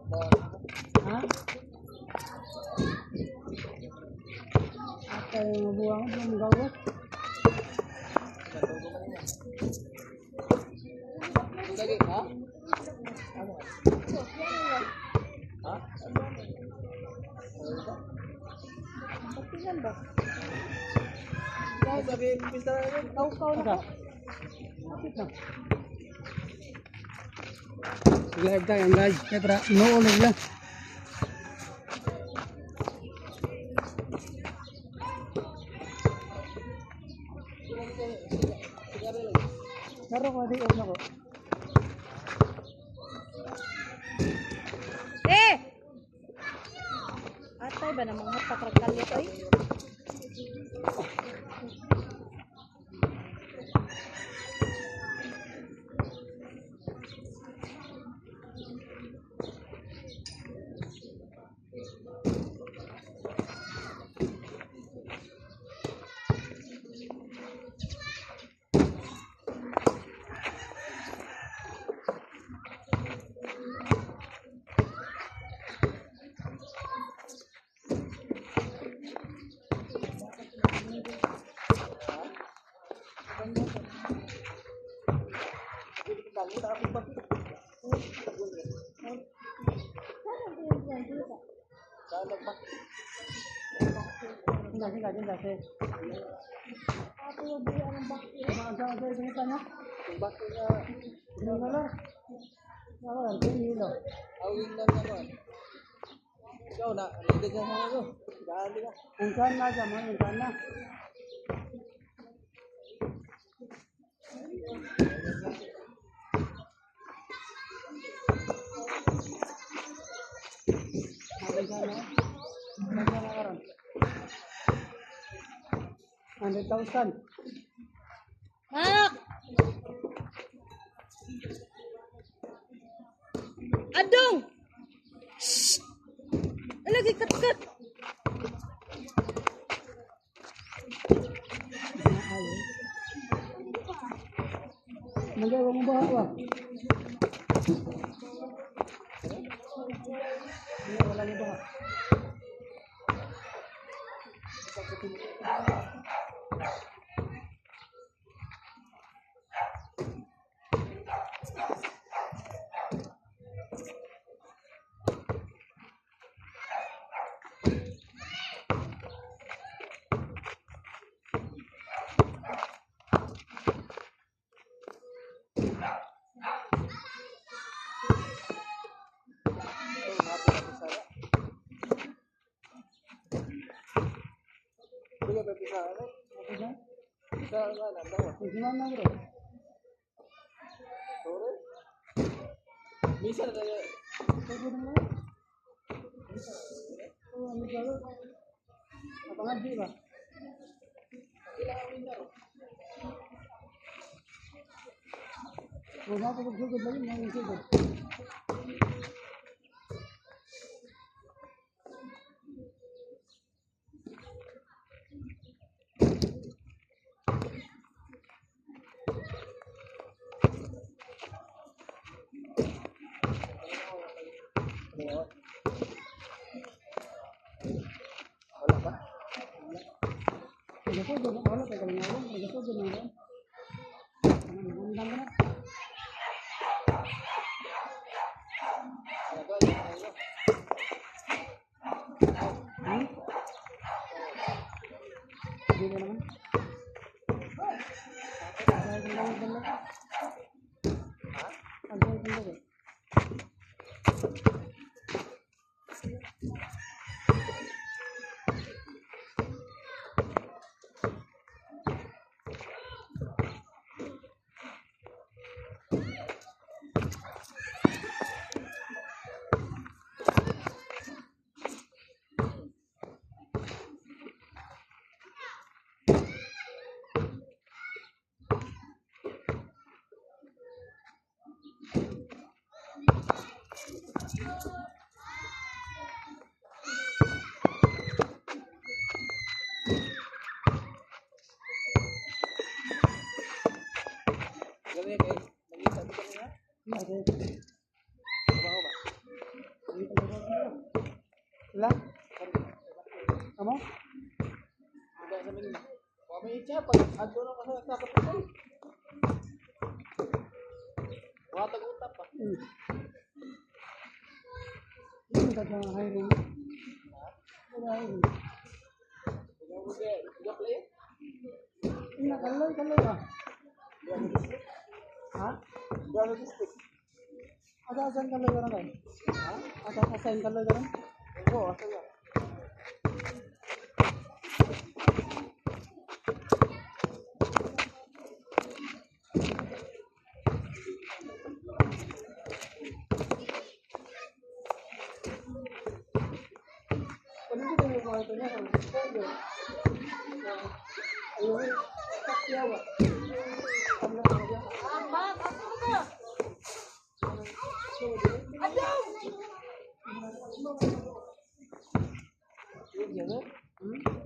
Ha? Apa yang mabuang belum gawat? Lagi, ha? Ha? Patingan ba? Kau sabi pista na Kau na. Kapit na. Live tayo ang guys. Kaya para inuulig lang. Naro ko, di na ko. Atay ba namang hapakragal ito eh? Hindi. Ako yung bili ang bakit. Ang ganito na. bakit na Ano na lang? Ako lang, 10 kilo. awing lang naman. Ikaw na, nagdag na mga ito. Dali ka. Ungkan na siya, ungkan na. Ungkan na. Ungkan na karon. 100,000. Mak! Adong! Shhh! Lagi kat-kat! Magawa mo ba ba? Wala mo ba? Sige, pipisa ka na. Pisa ka na, daw. Isiman na bro. Sorry. Bisa na tayo. Pwede na. Oh, ano ba? Apa ngaji ba? Wala ko sugod lagi mo sugod. Wala ba? Sugod wala pa kami ngayon. Sugod na ngayon. Ang dami na. Ano ba? Ano? Hindi na naman. Ang dami. Galing eh. Nag-isa mo kanina? Iya, Trabaho ba? Wala? Kamu? Ada sa min. Kami itya pag adto na kasi nakapatay. Watag utap pa. Ini tak jangan hiring. Hiring. Ikaw mo siya, ikaw play. Ini kalau lah. Hah? Gano district? Asan kalau kan kan? Hah? Asan kalau kan? Oo, asa ya. Kan itu yang mau tanya kan. Ayo, tak siapa? Kamu kerja. Mak, ako na. Adong! Yun yan, eh.